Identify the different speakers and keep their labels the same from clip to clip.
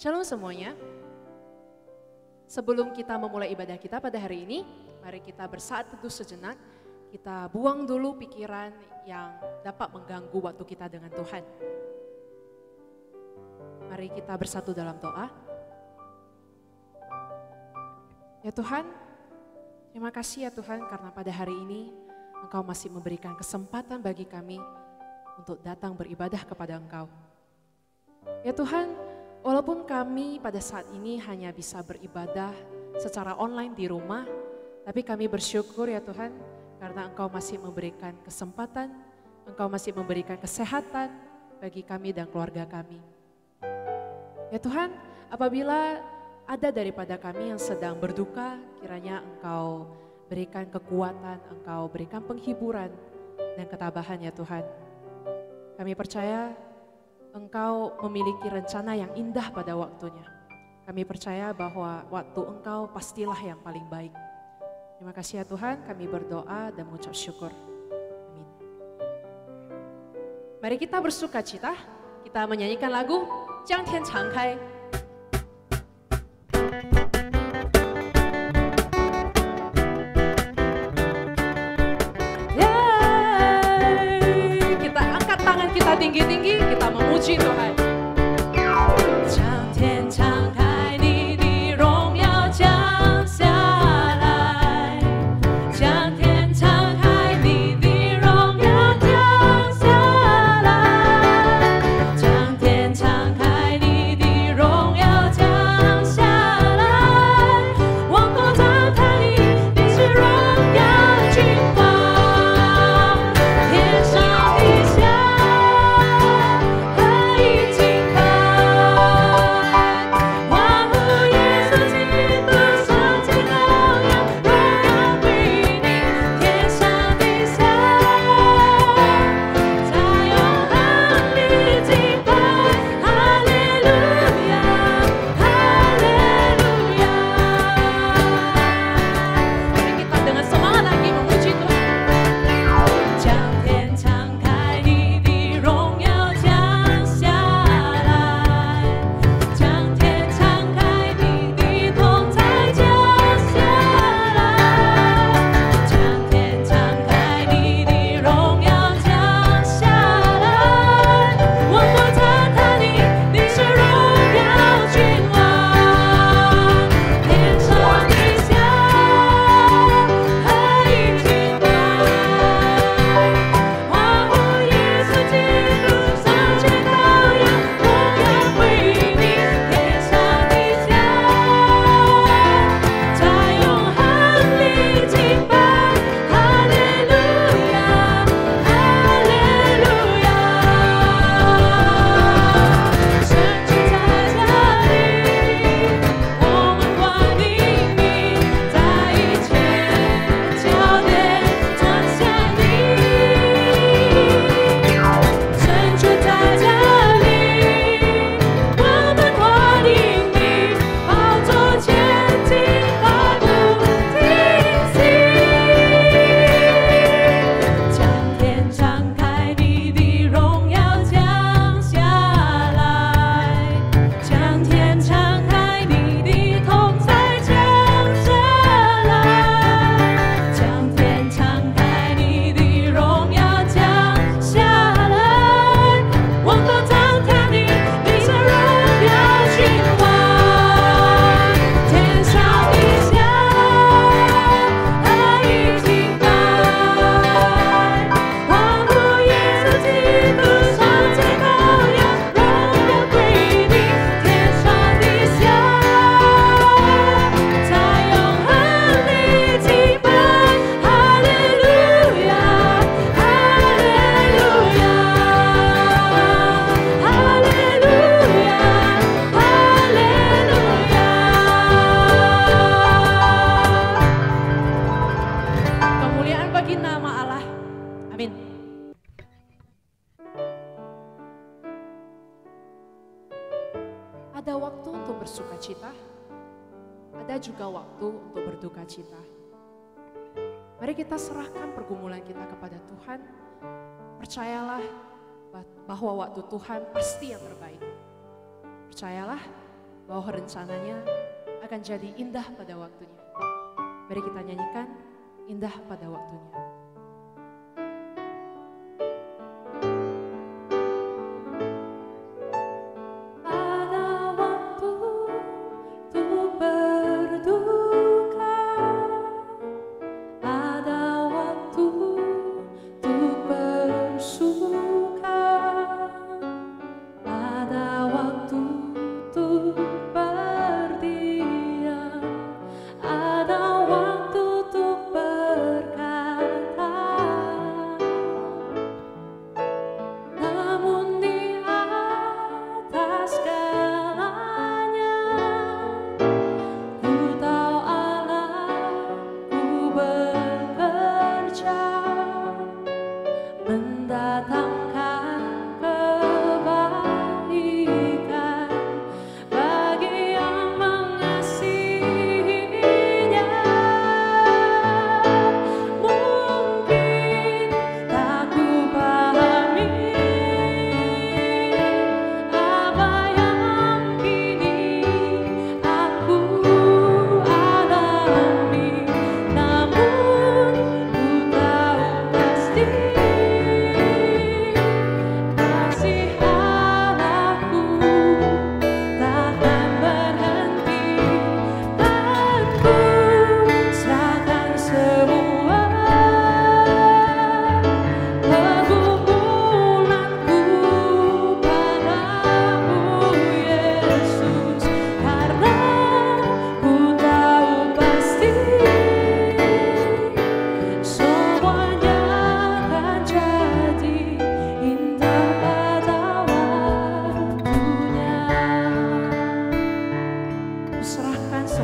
Speaker 1: Shalom semuanya. Sebelum kita memulai ibadah kita pada hari ini, mari kita bersaat teduh sejenak. Kita buang dulu pikiran yang dapat mengganggu waktu kita dengan Tuhan. Mari kita bersatu dalam doa. Ya Tuhan, terima kasih ya Tuhan karena pada hari ini Engkau masih memberikan kesempatan bagi kami untuk datang beribadah kepada Engkau. Ya Tuhan, walaupun kami pada saat ini hanya bisa beribadah secara online di rumah, tapi kami bersyukur ya Tuhan karena Engkau masih memberikan kesempatan, Engkau masih memberikan kesehatan bagi kami dan keluarga kami. Ya Tuhan, apabila ada daripada kami yang sedang berduka, kiranya Engkau berikan kekuatan, Engkau berikan penghiburan dan ketabahan ya Tuhan. Kami percaya Engkau memiliki rencana yang indah pada waktunya. Kami percaya bahwa waktu Engkau pastilah yang paling baik. Terima kasih ya Tuhan, kami berdoa dan mengucap syukur. Amin. Mari kita bersuka cita, kita menyanyikan lagu Jiang Tian Chang Kai. Kita angkat tangan kita tinggi-tinggi, kita memuji Tuhan. 'Pergumulan kita kepada Tuhan, percayalah bahwa waktu Tuhan pasti yang terbaik. Percayalah bahwa rencananya akan jadi indah pada waktunya. Mari kita nyanyikan indah pada waktunya.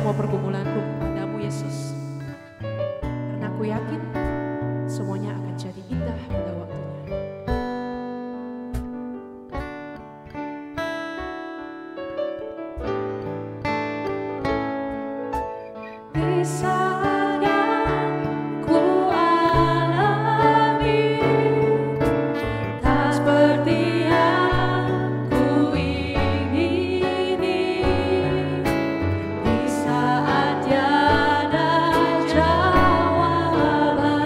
Speaker 1: Pergumulanku kepadamu Yesus, karena aku yakin semuanya akan jadi indah pada waktunya.
Speaker 2: Saat tiada jawaban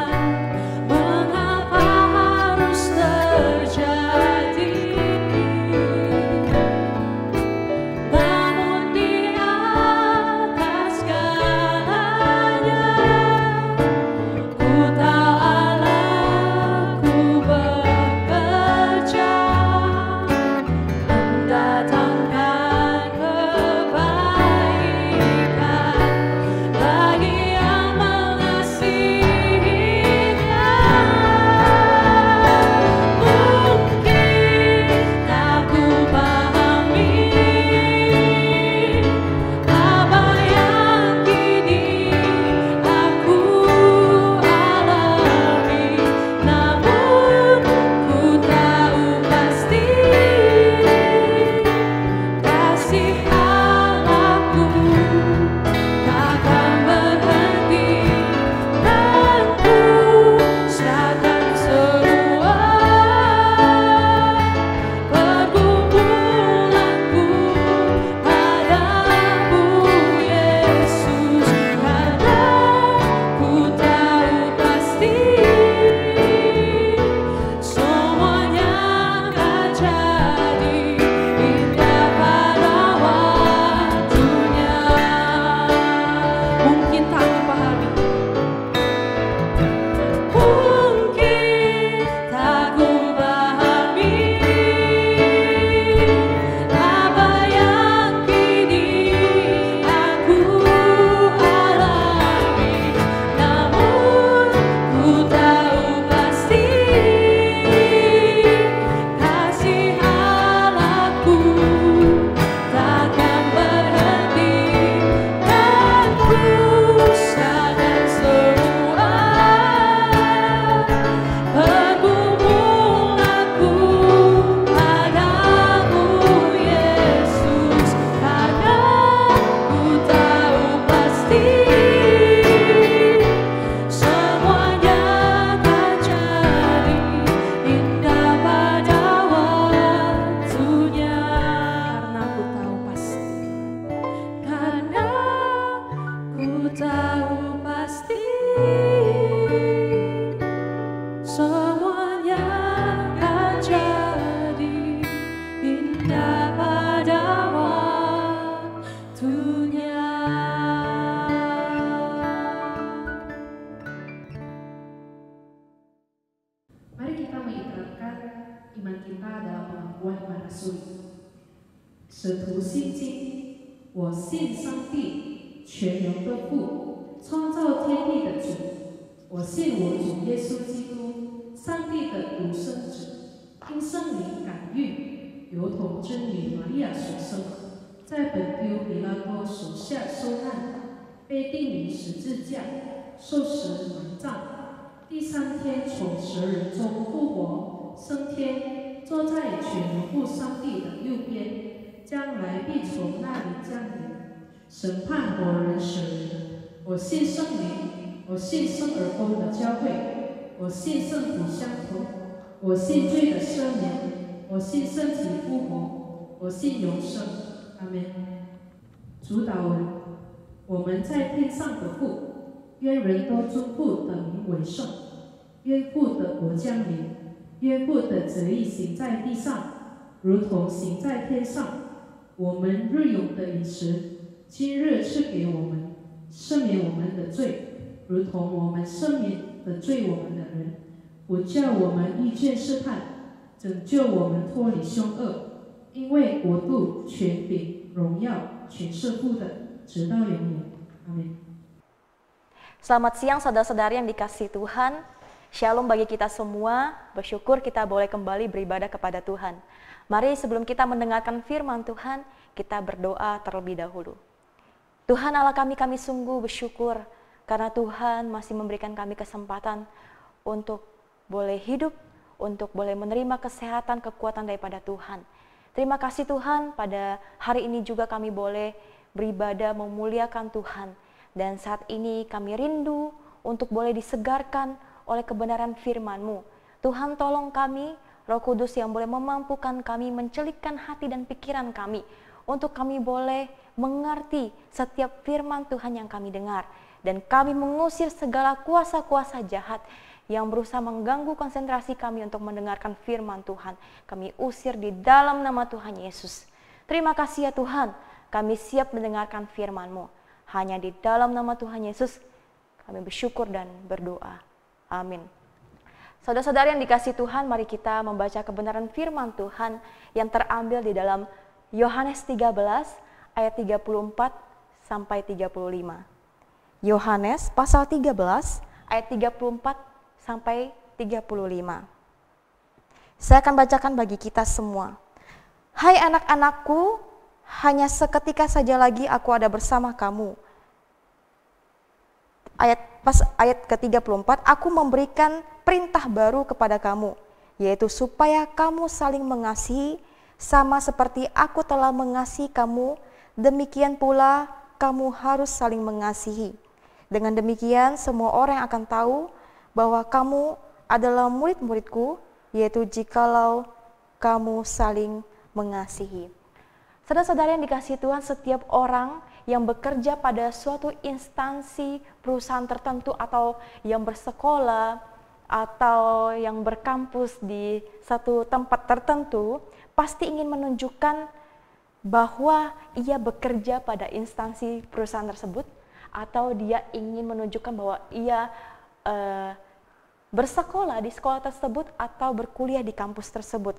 Speaker 1: tahu pasti semuanya akan jadi indah pada waktunya. Mari kita mengikrarkan iman kita dalam pengakuan iman rasuli. 使徒信经，我信上帝全能的父，创造天地的主。我信我主耶稣基督，上帝的独生子，因圣灵感孕，由童真女玛利亚所生，在本丢彼拉多手下受难，被钉于十字架，受死埋葬，第3天从死人中复活，升天，坐在全能父上帝的右边。 将来必从那里降临，审判活人死人。我信圣灵，我信圣而公的教会，我信圣体相同，我信罪的赦免，我信圣体复活，我信永生。阿门。主祷文：我们在天上的父，愿人都尊父的名为圣，愿父的国降临，愿父的旨意行在地上，如同行在天上。 我们日用的饮食，今日赐给我们，赦免我们的罪，如同我们赦免的罪我们的人，不叫我们遇见试探，拯救我们脱离凶恶。因为国度、权柄、荣耀，全是父的，直到永远。阿门。
Speaker 2: Selamat siang saudara-saudari yang dikasihi Tuhan. Shalom bagi kita semua. Bersyukur kita boleh kembali beribadah kepada Tuhan. Mari sebelum kita mendengarkan firman Tuhan, kita berdoa terlebih dahulu. Tuhan Allah kami sungguh bersyukur karena Tuhan masih memberikan kami kesempatan untuk boleh hidup, untuk boleh menerima kesehatan, kekuatan daripada Tuhan. Terima kasih Tuhan, pada hari ini juga kami boleh beribadah memuliakan Tuhan. Dan saat ini kami rindu untuk boleh disegarkan oleh kebenaran firman-Mu. Tuhan tolong kami, Roh Kudus yang boleh memampukan kami, mencelikkan hati dan pikiran kami, untuk kami boleh mengerti setiap firman Tuhan yang kami dengar. Dan kami mengusir segala kuasa-kuasa jahat yang berusaha mengganggu konsentrasi kami untuk mendengarkan firman Tuhan. Kami usir di dalam nama Tuhan Yesus. Terima kasih ya Tuhan, kami siap mendengarkan firman-Mu. Hanya di dalam nama Tuhan Yesus kami bersyukur dan berdoa. Amin. Saudara-saudari yang dikasihi Tuhan, mari kita membaca kebenaran firman Tuhan yang terambil di dalam Yohanes 13 ayat 34 sampai 35. Yohanes pasal 13 ayat 34 sampai 35. Saya akan bacakan bagi kita semua. Hai anak-anakku, hanya seketika saja lagi aku ada bersama kamu. Ayat ke-34, aku memberikan perintah baru kepada kamu, yaitu supaya kamu saling mengasihi, sama seperti aku telah mengasihi kamu, demikian pula kamu harus saling mengasihi. Dengan demikian semua orang akan tahu bahwa kamu adalah murid-muridku, yaitu jikalau kamu saling mengasihi. Saudara-saudara yang dikasihi Tuhan, setiap orang yang bekerja pada suatu instansi perusahaan tertentu atau yang bersekolah atau yang berkampus di satu tempat tertentu pasti ingin menunjukkan bahwa ia bekerja pada instansi perusahaan tersebut, atau dia ingin menunjukkan bahwa ia bersekolah di sekolah tersebut atau berkuliah di kampus tersebut.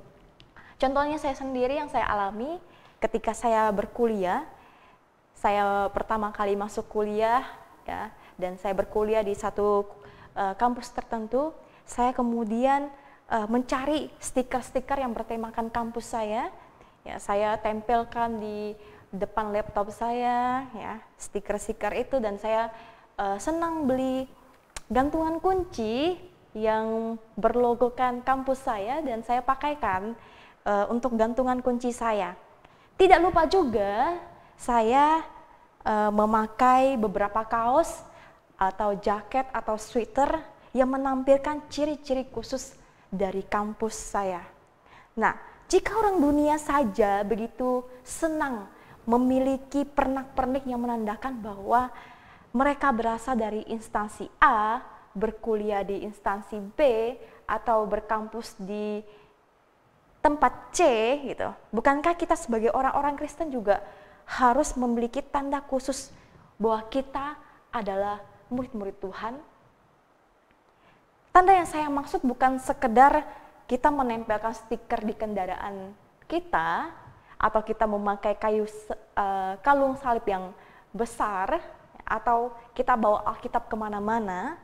Speaker 2: Contohnya saya sendiri yang saya alami ketika saya berkuliah. Saya pertama kali masuk kuliah ya, dan saya berkuliah di satu kampus tertentu. Saya kemudian mencari stiker-stiker yang bertemakan kampus saya. Ya, saya tempelkan di depan laptop saya ya, stiker-stiker itu, dan saya senang beli gantungan kunci yang berlogokan kampus saya dan saya pakaikan untuk gantungan kunci saya. Tidak lupa juga saya memakai beberapa kaos atau jaket atau sweater yang menampilkan ciri-ciri khusus dari kampus saya. Nah, jika orang dunia saja begitu senang memiliki pernak-pernik yang menandakan bahwa mereka berasal dari instansi A, berkuliah di instansi B, atau berkampus di tempat C gitu. Bukankah kita sebagai orang-orang Kristen juga harus memiliki tanda khusus bahwa kita adalah murid-murid Tuhan? Tanda yang saya maksud bukan sekedar kita menempelkan stiker di kendaraan kita, atau kita memakai kalung salib yang besar, atau kita bawa Alkitab kemana-mana,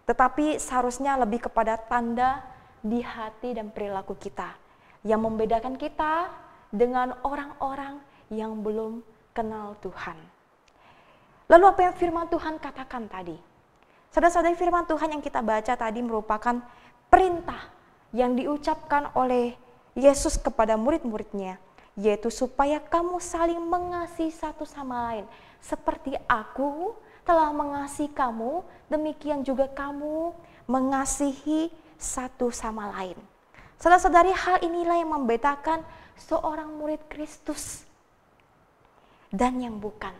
Speaker 2: tetapi seharusnya lebih kepada tanda di hati dan perilaku kita, yang membedakan kita dengan orang-orang yang belum kenal Tuhan. Lalu apa yang firman Tuhan katakan tadi? Saudara-saudari, firman Tuhan yang kita baca tadi merupakan perintah yang diucapkan oleh Yesus kepada murid-muridnya, yaitu supaya kamu saling mengasihi satu sama lain. Seperti aku telah mengasihi kamu, demikian juga kamu mengasihi satu sama lain. Saudara-saudari, hal inilah yang membedakan seorang murid Kristus dan yang bukan.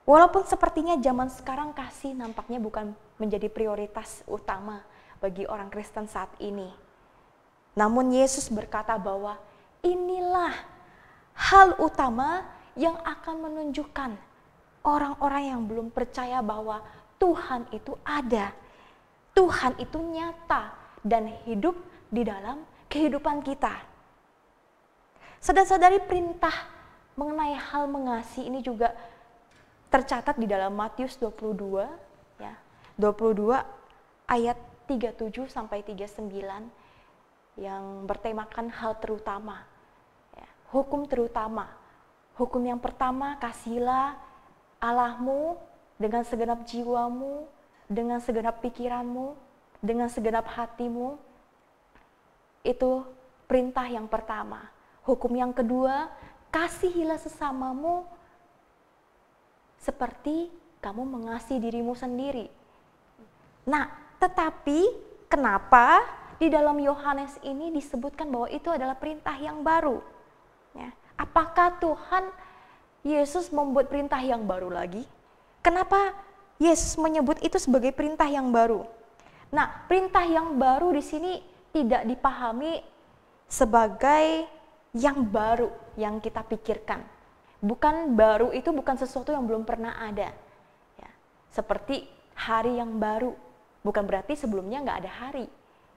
Speaker 2: Walaupun sepertinya zaman sekarang kasih nampaknya bukan menjadi prioritas utama bagi orang Kristen saat ini. Namun Yesus berkata bahwa inilah hal utama yang akan menunjukkan orang-orang yang belum percaya bahwa Tuhan itu ada. Tuhan itu nyata dan hidup di dalam kehidupan kita. Saudara-saudari, perintah mengenai hal mengasihi ini juga tercatat di dalam Matius 22, ya, 22 ayat 37 sampai 39 yang bertemakan hal terutama, ya, hukum terutama. Hukum yang pertama, kasihilah Allahmu dengan segenap jiwamu, dengan segenap pikiranmu, dengan segenap hatimu. Itu perintah yang pertama. Hukum yang kedua, kasihilah sesamamu seperti kamu mengasihi dirimu sendiri. Nah, tetapi kenapa di dalam Yohanes ini disebutkan bahwa itu adalah perintah yang baru? Ya, apakah Tuhan Yesus membuat perintah yang baru lagi? Kenapa Yesus menyebut itu sebagai perintah yang baru? Nah, perintah yang baru di sini tidak dipahami sebagai yang baru yang kita pikirkan. Bukan baru itu bukan sesuatu yang belum pernah ada. Ya, seperti hari yang baru, bukan berarti sebelumnya nggak ada hari.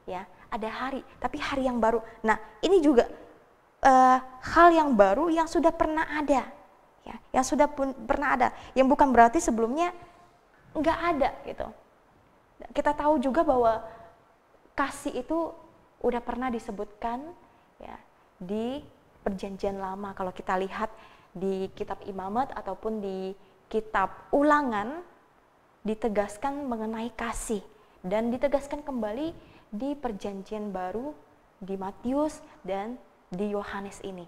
Speaker 2: Ya, ada hari, tapi hari yang baru. Nah, ini juga hal yang baru yang sudah pernah ada. Ya, yang sudah pernah ada, yang bukan berarti sebelumnya nggak ada gitu. Kita tahu juga bahwa kasih itu udah pernah disebutkan, ya, di Perjanjian Lama. Kalau kita lihat di kitab Imamat ataupun di kitab Ulangan, ditegaskan mengenai kasih dan ditegaskan kembali di Perjanjian Baru di Matius dan di Yohanes ini.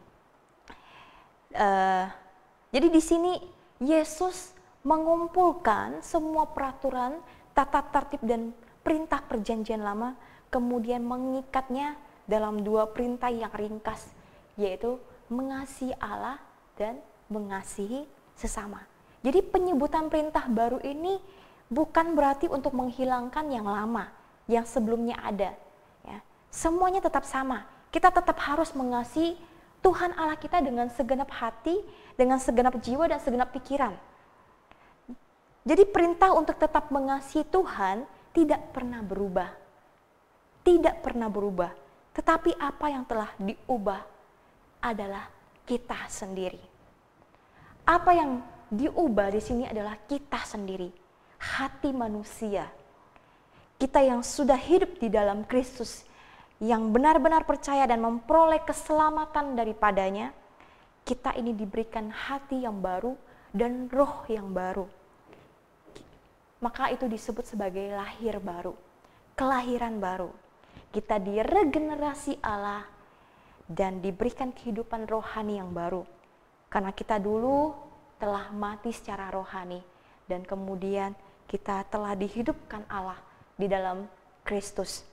Speaker 2: Jadi di sini Yesus mengumpulkan semua peraturan, tata tertib dan perintah Perjanjian Lama, kemudian mengikatnya dalam dua perintah yang ringkas, yaitu mengasihi Allah dan mengasihi sesama. Jadi penyebutan perintah baru ini bukan berarti untuk menghilangkan yang lama, yang sebelumnya ada. Ya, semuanya tetap sama. Kita tetap harus mengasihi Tuhan Allah kita dengan segenap hati, dengan segenap jiwa dan segenap pikiran. Jadi perintah untuk tetap mengasihi Tuhan tidak pernah berubah. Tidak pernah berubah. Tetapi apa yang telah diubah adalah kita sendiri. Apa yang diubah di sini adalah kita sendiri, hati manusia. Kita yang sudah hidup di dalam Kristus, yang benar-benar percaya dan memperoleh keselamatan daripadanya, kita ini diberikan hati yang baru dan roh yang baru. Maka itu disebut sebagai lahir baru, kelahiran baru. Kita diregenerasi Allah dan diberikan kehidupan rohani yang baru. Karena kita dulu telah mati secara rohani dan kemudian kita telah dihidupkan Allah di dalam Kristus.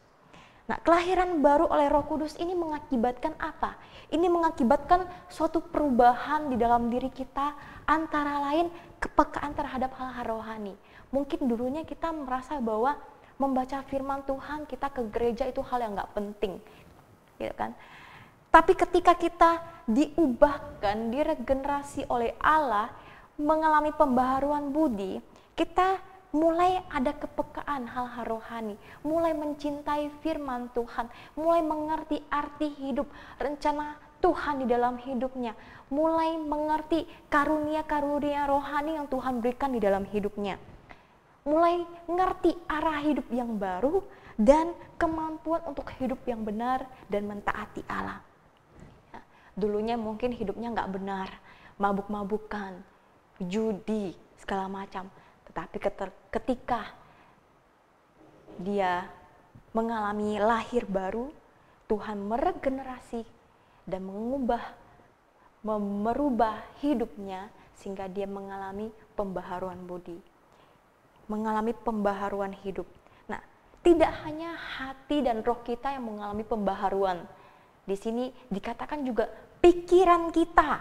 Speaker 2: Nah, kelahiran baru oleh Roh Kudus ini mengakibatkan apa? Ini mengakibatkan suatu perubahan di dalam diri kita, antara lain kepekaan terhadap hal-hal rohani. Mungkin dulunya kita merasa bahwa membaca firman Tuhan, kita ke gereja itu hal yang gak penting, gitu kan. Tapi ketika kita diubahkan, diregenerasi oleh Allah, mengalami pembaharuan budi, kita mulai ada kepekaan hal-hal rohani, mulai mencintai firman Tuhan, mulai mengerti arti hidup, rencana Tuhan di dalam hidupnya, mulai mengerti karunia-karunia rohani yang Tuhan berikan di dalam hidupnya, mulai ngerti arah hidup yang baru dan kemampuan untuk hidup yang benar dan mentaati Allah. Dulunya mungkin hidupnya nggak benar, mabuk-mabukan, judi, segala macam. Tetapi ketika dia mengalami lahir baru, Tuhan meregenerasi dan merubah hidupnya sehingga dia mengalami pembaharuan budi, mengalami pembaharuan hidup. Nah, tidak hanya hati dan roh kita yang mengalami pembaharuan. Di sini dikatakan juga pikiran kita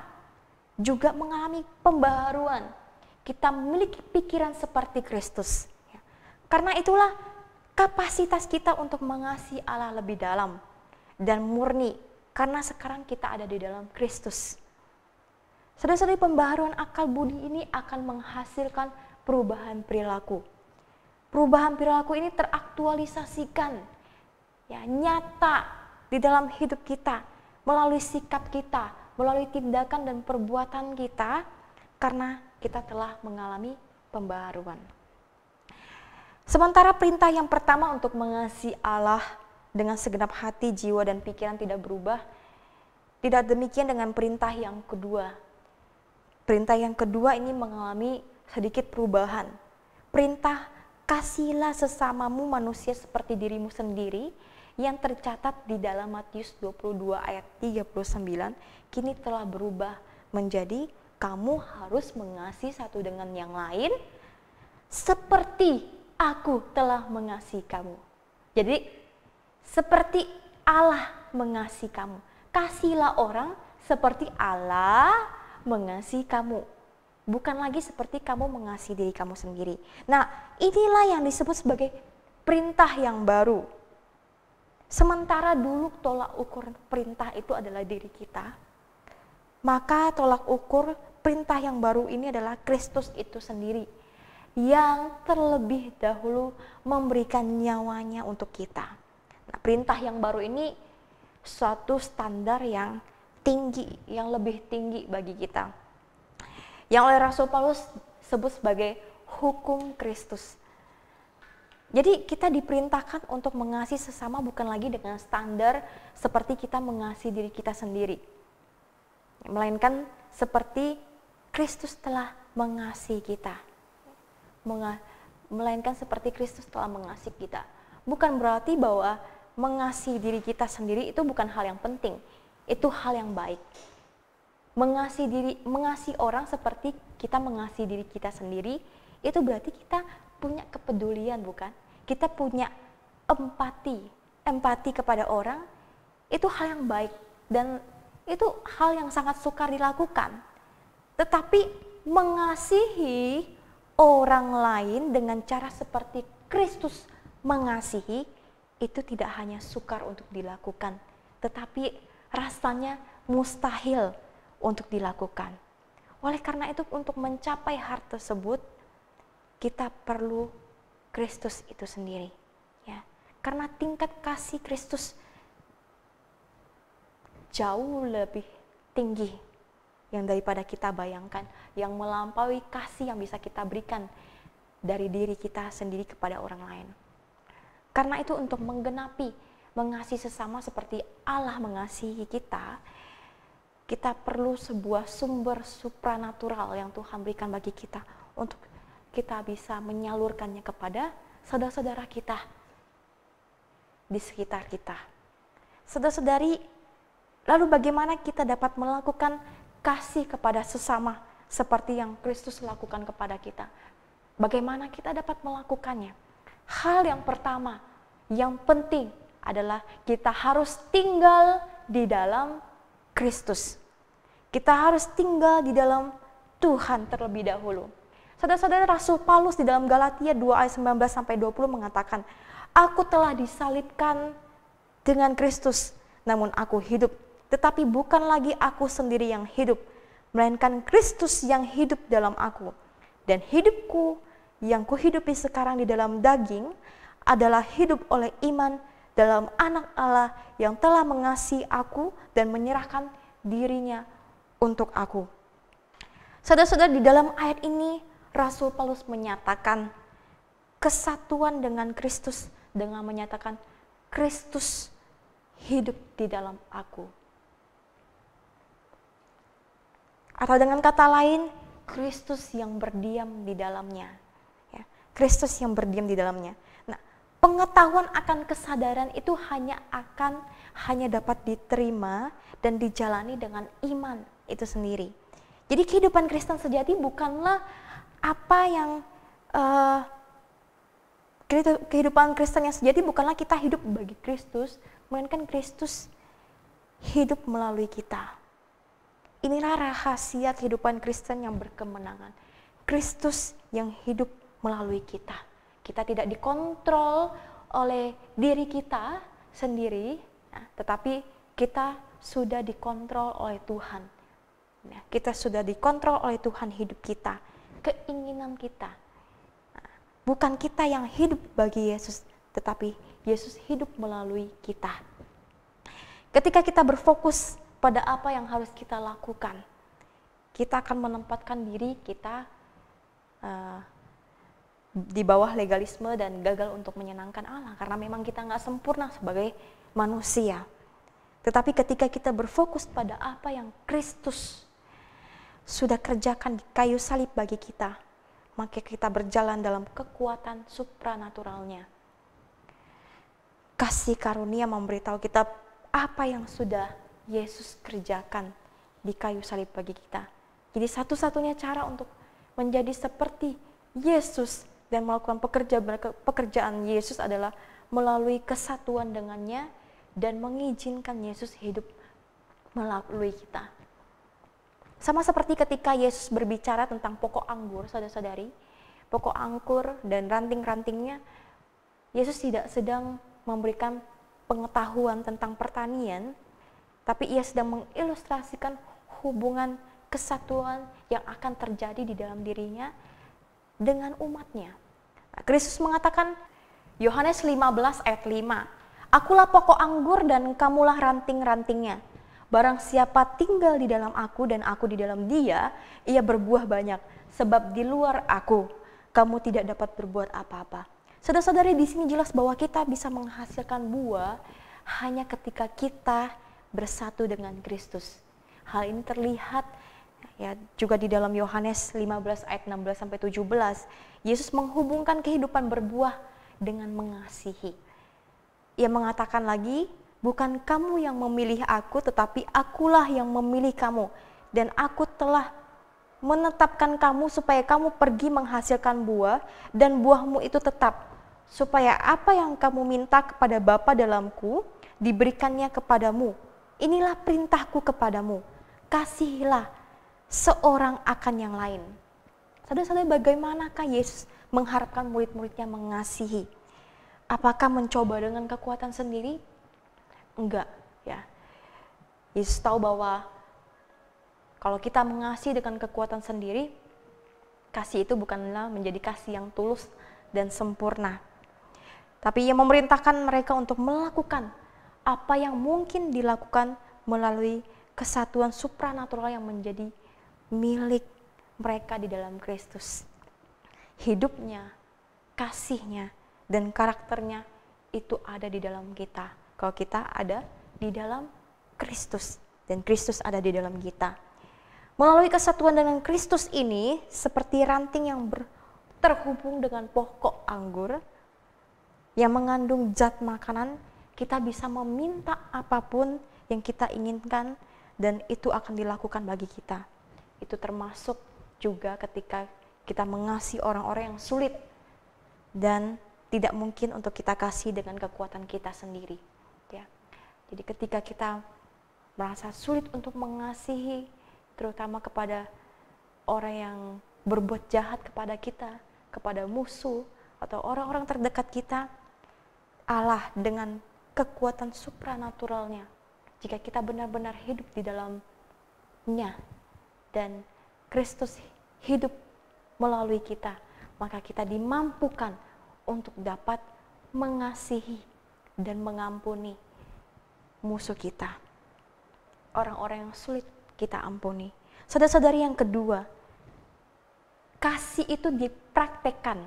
Speaker 2: juga mengalami pembaharuan. Kita memiliki pikiran seperti Kristus. Karena itulah kapasitas kita untuk mengasihi Allah lebih dalam dan murni. Karena sekarang kita ada di dalam Kristus. Saudara-saudari, pembaharuan akal budi ini akan menghasilkan perubahan perilaku. Perubahan perilaku ini teraktualisasikan, ya, nyata di dalam hidup kita, melalui sikap kita, melalui tindakan dan perbuatan kita, karena kita telah mengalami pembaharuan. Sementara perintah yang pertama untuk mengasihi Allah dengan segenap hati, jiwa, dan pikiran tidak berubah, tidak demikian dengan perintah yang kedua. Perintah yang kedua ini mengalami sedikit perubahan. Perintah kasihilah sesamamu manusia seperti dirimu sendiri yang tercatat di dalam Matius 22 ayat 39 kini telah berubah menjadi kamu harus mengasihi satu dengan yang lain seperti aku telah mengasihi kamu. Jadi seperti Allah mengasihi kamu. Kasihilah orang seperti Allah mengasihi kamu. Bukan lagi seperti kamu mengasihi diri kamu sendiri. Nah, inilah yang disebut sebagai perintah yang baru. Sementara dulu tolak ukur perintah itu adalah diri kita, maka tolak ukur perintah yang baru ini adalah Kristus itu sendiri yang terlebih dahulu memberikan nyawanya untuk kita. Nah, perintah yang baru ini suatu standar yang tinggi, yang lebih tinggi bagi kita, yang oleh Rasul Paulus sebut sebagai hukum Kristus. Jadi kita diperintahkan untuk mengasihi sesama bukan lagi dengan standar seperti kita mengasihi diri kita sendiri, melainkan seperti Kristus telah mengasihi kita. Melainkan seperti Kristus telah mengasihi kita. Bukan berarti bahwa mengasihi diri kita sendiri itu bukan hal yang penting. Itu hal yang baik. Mengasihi orang seperti kita mengasihi diri kita sendiri, itu berarti kita punya kepedulian, bukan? Kita punya empati kepada orang, itu hal yang baik dan itu hal yang sangat sukar dilakukan. Tetapi mengasihi orang lain dengan cara seperti Kristus mengasihi, itu tidak hanya sukar untuk dilakukan, tetapi rasanya mustahil untuk dilakukan. Oleh karena itu, untuk mencapai hal tersebut, kita perlu Kristus itu sendiri, ya. Karena tingkat kasih Kristus jauh lebih tinggi yang daripada kita bayangkan, yang melampaui kasih yang bisa kita berikan dari diri kita sendiri kepada orang lain. Karena itu, untuk menggenapi mengasihi sesama seperti Allah mengasihi kita, kita perlu sebuah sumber supranatural yang Tuhan berikan bagi kita untuk kita bisa menyalurkannya kepada saudara-saudara kita di sekitar kita. Saudara-saudari, lalu bagaimana kita dapat melakukan kasih kepada sesama seperti yang Kristus lakukan kepada kita? Bagaimana kita dapat melakukannya? Hal yang pertama, yang penting adalah kita harus tinggal di dalam Kristus. Kita harus tinggal di dalam Tuhan terlebih dahulu. Saudara-saudara, Rasul Paulus di dalam Galatia 2 ayat 19-20 mengatakan, aku telah disalibkan dengan Kristus, namun aku hidup. Tetapi bukan lagi aku sendiri yang hidup, melainkan Kristus yang hidup dalam aku. Dan hidupku yang kuhidupi sekarang di dalam daging adalah hidup oleh iman dalam Anak Allah yang telah mengasihi aku dan menyerahkan dirinya untuk aku. Saudara-saudara, di dalam ayat ini Rasul Paulus menyatakan kesatuan dengan Kristus dengan menyatakan Kristus hidup di dalam aku. Atau dengan kata lain, Kristus yang berdiam di dalamnya. Ya, Kristus yang berdiam di dalamnya. Nah, pengetahuan akan kesadaran itu hanya dapat diterima dan dijalani dengan iman itu sendiri. Jadi kehidupan Kristen sejati bukanlah apa yang kehidupan Kristen yang sejati bukanlah kita hidup bagi Kristus, melainkan Kristus hidup melalui kita. Inilah rahasia kehidupan Kristen yang berkemenangan. Kristus yang hidup melalui kita. Kita tidak dikontrol oleh diri kita sendiri, tetapi kita sudah dikontrol oleh Tuhan. Kita sudah dikontrol oleh Tuhan hidup kita, keinginan kita. Bukan kita yang hidup bagi Yesus, tetapi Yesus hidup melalui kita. Ketika kita berfokus pada apa yang harus kita lakukan, kita akan menempatkan diri kita di bawah legalisme dan gagal untuk menyenangkan Allah, karena memang kita nggak sempurna sebagai manusia. Tetapi ketika kita berfokus pada apa yang Kristus sudah kerjakan di kayu salib bagi kita, maka kita berjalan dalam kekuatan supranaturalnya. Kasih karunia memberitahu kita apa yang sudah Yesus kerjakan di kayu salib bagi kita. Jadi satu-satunya cara untuk menjadi seperti Yesus dan melakukan pekerjaan Yesus adalah melalui kesatuan dengannya dan mengizinkan Yesus hidup melalui kita. Sama seperti ketika Yesus berbicara tentang pokok anggur, saudara-saudari, pokok anggur dan ranting-rantingnya, Yesus tidak sedang memberikan pengetahuan tentang pertanian, tapi ia sedang mengilustrasikan hubungan kesatuan yang akan terjadi di dalam dirinya dengan umatnya. Kristus mengatakan, Yohanes 15 ayat 5, akulah pokok anggur dan kamulah ranting-rantingnya. Barang siapa tinggal di dalam aku dan aku di dalam dia, ia berbuah banyak. Sebab di luar aku, kamu tidak dapat berbuat apa-apa. Saudara-saudari, di sini jelas bahwa kita bisa menghasilkan buah hanya ketika kita bersatu dengan Kristus. Hal ini terlihat ya juga di dalam Yohanes 15 ayat 16 sampai 17. Yesus menghubungkan kehidupan berbuah dengan mengasihi. Ia mengatakan lagi, bukan kamu yang memilih aku, tetapi akulah yang memilih kamu, dan aku telah menetapkan kamu supaya kamu pergi menghasilkan buah dan buahmu itu tetap, supaya apa yang kamu minta kepada Bapa dalamku diberikannya kepadamu. Inilah perintahku kepadamu, kasihilah seorang akan yang lain. Saudara-saudara, bagaimanakah Yesus mengharapkan murid-muridnya mengasihi? Apakah mencoba dengan kekuatan sendiri? Enggak, ya. Yesus tahu bahwa kalau kita mengasihi dengan kekuatan sendiri, kasih itu bukanlah menjadi kasih yang tulus dan sempurna. Tapi ia memerintahkan mereka untuk melakukan apa yang mungkin dilakukan melalui kesatuan supranatural yang menjadi milik mereka di dalam Kristus. Hidupnya, kasihnya, dan karakternya itu ada di dalam kita. Kalau kita ada di dalam Kristus dan Kristus ada di dalam kita. Melalui kesatuan dengan Kristus ini, seperti ranting yang terhubung dengan pokok anggur yang mengandung zat makanan, kita bisa meminta apapun yang kita inginkan dan itu akan dilakukan bagi kita. Itu termasuk juga ketika kita mengasihi orang-orang yang sulit dan tidak mungkin untuk kita kasih dengan kekuatan kita sendiri. Ya. Jadi ketika kita merasa sulit untuk mengasihi, terutama kepada orang yang berbuat jahat kepada kita, kepada musuh, atau orang-orang terdekat kita, Allah dengan kekuatan supranaturalnya, jika kita benar-benar hidup di dalamnya, dan Kristus hidup melalui kita, maka kita dimampukan untuk dapat mengasihi dan mengampuni musuh kita, orang-orang yang sulit kita ampuni. Saudara-saudari, yang kedua, kasih itu dipraktekkan,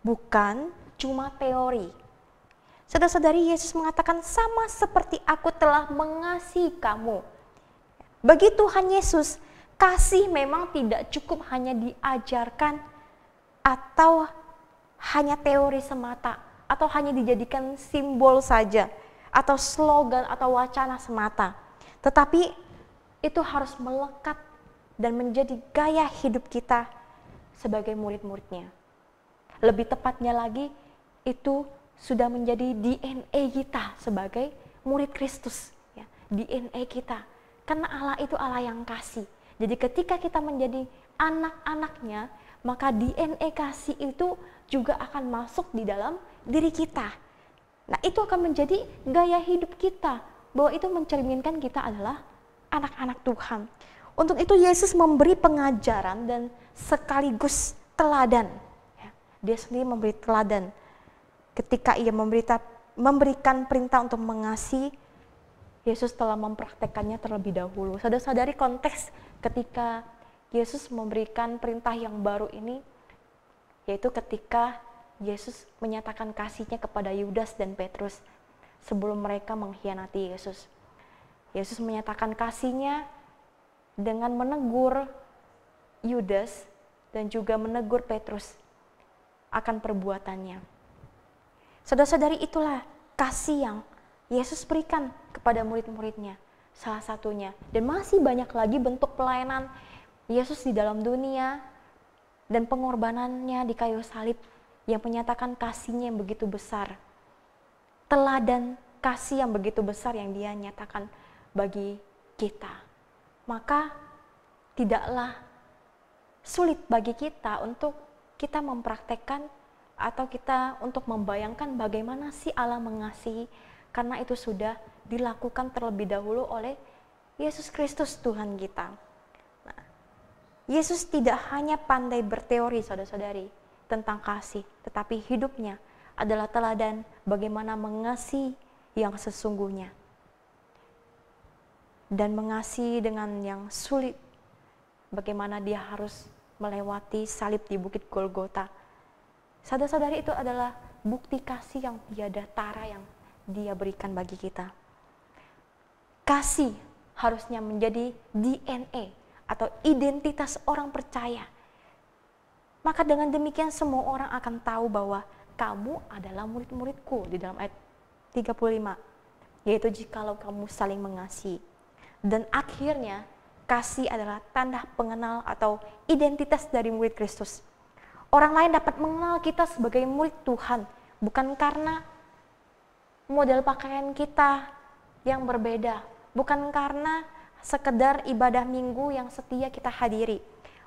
Speaker 2: bukan cuma teori. Saudara-saudari, Yesus mengatakan, sama seperti aku telah mengasihi kamu. Bagi Tuhan Yesus, kasih memang tidak cukup hanya diajarkan atau hanya teori semata, atau hanya dijadikan simbol saja, atau slogan atau wacana semata. Tetapi itu harus melekat dan menjadi gaya hidup kita sebagai murid-muridnya. Lebih tepatnya lagi, itu sudah menjadi DNA kita sebagai murid Kristus, ya, DNA kita. Karena Allah itu Allah yang kasih. Jadi ketika kita menjadi anak-anaknya, maka DNA kasih itu juga akan masuk di dalam diri kita. Nah, itu akan menjadi gaya hidup kita, bahwa itu mencerminkan kita adalah anak-anak Tuhan. Untuk itu Yesus memberi pengajaran dan sekaligus teladan. Dia sendiri memberi teladan ketika ia memberikan perintah untuk mengasihi. Yesus telah mempraktekannya terlebih dahulu. Saudara-saudari, konteks ketika Yesus memberikan perintah yang baru ini, yaitu ketika Yesus menyatakan kasihnya kepada Yudas dan Petrus sebelum mereka mengkhianati Yesus. Yesus menyatakan kasihnya dengan menegur Yudas dan juga menegur Petrus akan perbuatannya. Saudara-saudari, itulah kasih yang Yesus berikan kepada murid-muridnya, salah satunya. Dan masih banyak lagi bentuk pelayanan Yesus di dalam dunia dan pengorbanannya di kayu salib yang menyatakan kasihnya yang begitu besar. Teladan kasih yang begitu besar yang dia nyatakan bagi kita. Maka tidaklah sulit bagi kita untuk kita mempraktekkan atau kita untuk membayangkan bagaimana sih Allah mengasihi, karena itu sudah dilakukan terlebih dahulu oleh Yesus Kristus Tuhan kita. Nah, Yesus tidak hanya pandai berteori, saudara-saudari, tentang kasih, tetapi hidupnya adalah teladan bagaimana mengasihi yang sesungguhnya. Dan mengasihi dengan yang sulit, bagaimana dia harus melewati salib di Bukit Golgota. Saudara-saudari, itu adalah bukti kasih yang tiada tara yang dia berikan bagi kita. Kasih harusnya menjadi DNA atau identitas orang percaya. Maka dengan demikian semua orang akan tahu bahwa kamu adalah murid-muridku, di dalam ayat 35. Yaitu jikalau kamu saling mengasihi. Dan akhirnya kasih adalah tanda pengenal atau identitas dari murid Kristus. Orang lain dapat mengenal kita sebagai murid Tuhan bukan karena model pakaian kita yang berbeda, bukan karena sekedar ibadah minggu yang setia kita hadiri,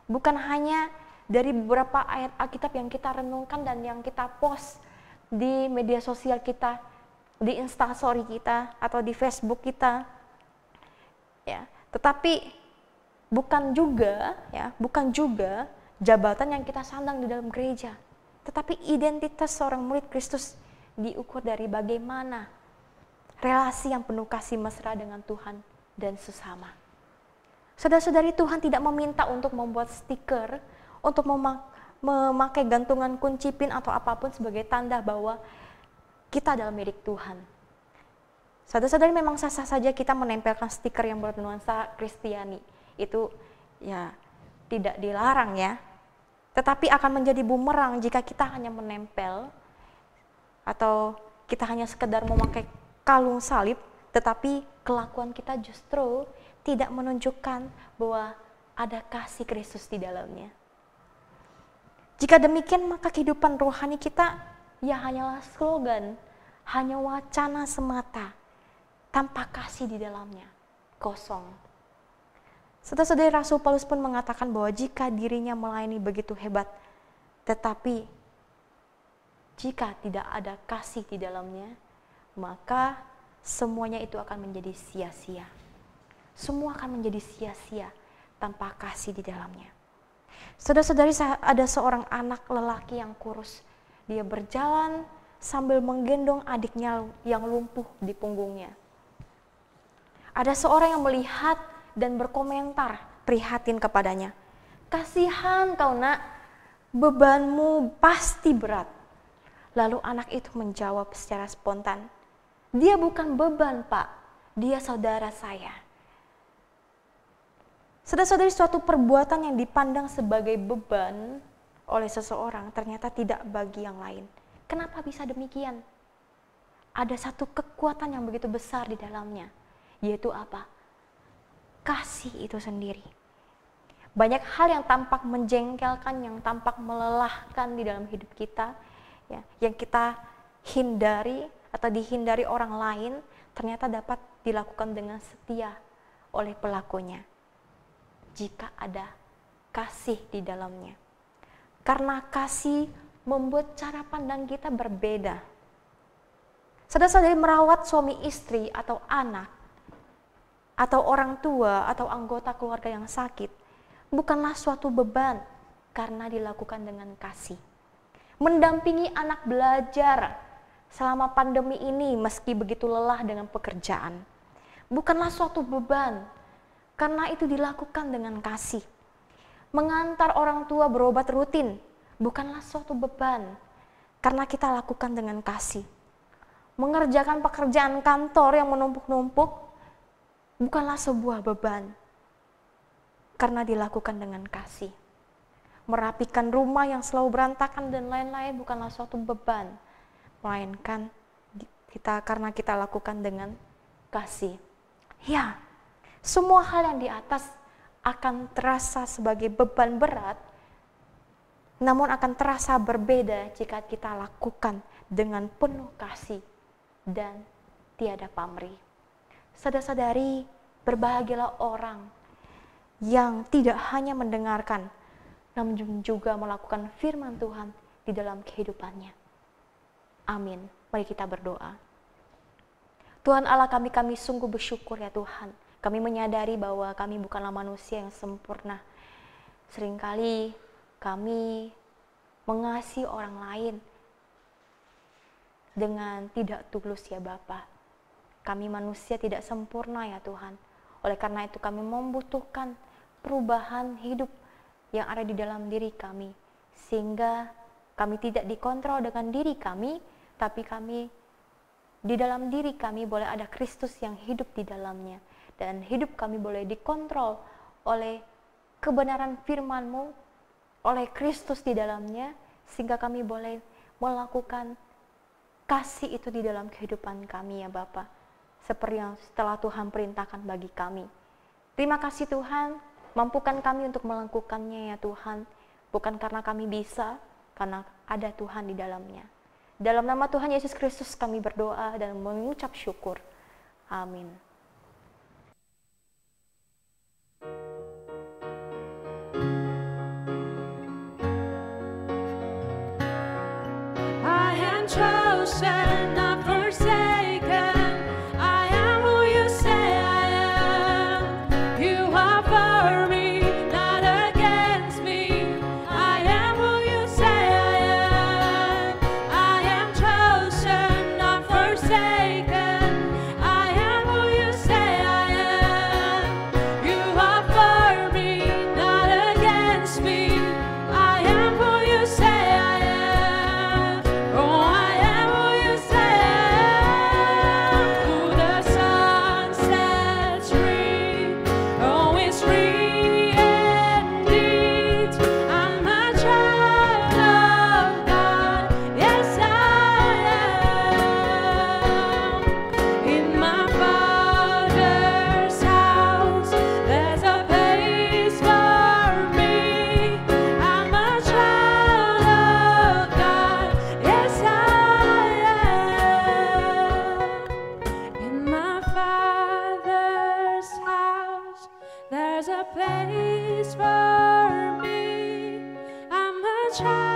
Speaker 2: bukan hanya dari beberapa ayat Alkitab yang kita renungkan dan yang kita post di media sosial kita, di Instastory kita atau di Facebook kita, ya. Tetapi bukan juga jabatan yang kita sandang di dalam gereja, tetapi identitas seorang murid Kristus diukur dari bagaimana relasi yang penuh kasih mesra dengan Tuhan dan sesama. Saudara-saudari, Tuhan tidak meminta untuk membuat stiker, untuk memakai gantungan kunci pin atau apapun sebagai tanda bahwa kita adalah milik Tuhan. Saudara-saudari, memang sah-sah saja kita menempelkan stiker yang bernuansa Kristiani. Itu ya tidak dilarang ya. Tetapi akan menjadi bumerang jika kita hanya menempel atau kita hanya sekedar memakai kalung salib, tetapi kelakuan kita justru tidak menunjukkan bahwa ada kasih Kristus di dalamnya. Jika demikian, maka kehidupan rohani kita ya hanyalah slogan, hanya wacana semata, tanpa kasih di dalamnya, kosong. Saudara-saudari, Rasul Paulus pun mengatakan bahwa jika dirinya melayani begitu hebat, tetapi jika tidak ada kasih di dalamnya, maka semuanya itu akan menjadi sia-sia. Semua akan menjadi sia-sia tanpa kasih di dalamnya. Saudara-saudari, ada seorang anak lelaki yang kurus. Dia berjalan sambil menggendong adiknya yang lumpuh di punggungnya. Ada seorang yang melihat dan berkomentar prihatin kepadanya. Kasihan kau nak, bebanmu pasti berat. Lalu anak itu menjawab secara spontan, dia bukan beban pak, dia saudara saya. Saudara-saudari, suatu perbuatan yang dipandang sebagai beban oleh seseorang ternyata tidak bagi yang lain. Kenapa bisa demikian? Ada satu kekuatan yang begitu besar di dalamnya, yaitu apa? Kasih itu sendiri. Banyak hal yang tampak menjengkelkan, yang tampak melelahkan di dalam hidup kita, ya, yang kita hindari atau dihindari orang lain, ternyata dapat dilakukan dengan setia oleh pelakunya. Jika ada kasih di dalamnya. Karena kasih membuat cara pandang kita berbeda. Saudara-saudari, merawat suami istri atau anak, atau orang tua, atau anggota keluarga yang sakit, bukanlah suatu beban karena dilakukan dengan kasih. Mendampingi anak belajar selama pandemi ini meski begitu lelah dengan pekerjaan, bukanlah suatu beban karena itu dilakukan dengan kasih. Mengantar orang tua berobat rutin bukanlah suatu beban karena kita lakukan dengan kasih. Mengerjakan pekerjaan kantor yang menumpuk-numpuk bukanlah sebuah beban karena dilakukan dengan kasih. Merapikan rumah yang selalu berantakan dan lain-lain bukanlah suatu beban, melainkan karena kita lakukan dengan kasih. Ya, semua hal yang di atas akan terasa sebagai beban berat, namun akan terasa berbeda jika kita lakukan dengan penuh kasih dan tiada pamrih. Saudara-saudari, berbahagialah orang yang tidak hanya mendengarkan, namun juga melakukan firman Tuhan di dalam kehidupannya. Amin. Mari kita berdoa. Tuhan Allah kami sungguh bersyukur ya Tuhan. Kami menyadari bahwa kami bukanlah manusia yang sempurna. Seringkali kami mengasihi orang lain dengan tidak tulus ya Bapa. Kami manusia tidak sempurna ya Tuhan. Oleh karena itu kami membutuhkan perubahan hidup yang ada di dalam diri kami. Sehingga kami tidak dikontrol dengan diri kami, tapi kami di dalam diri kami boleh ada Kristus yang hidup di dalamnya. Dan hidup kami boleh dikontrol oleh kebenaran firman-Mu, oleh Kristus di dalamnya, sehingga kami boleh melakukan kasih itu di dalam kehidupan kami ya Bapa. Seperti yang telah Tuhan perintahkan bagi kami. Terima kasih Tuhan, mampukan kami untuk melakukannya ya Tuhan. Bukan karena kami bisa, karena ada Tuhan di dalamnya. Dalam nama Tuhan Yesus Kristus kami berdoa dan mengucap syukur. Amin.
Speaker 1: I am chosen, not forsaken. I am who you say I am. You are for me, not against me. I am who you say I am. I am chosen, not forsaken. I am who you has a place for me. I'm a child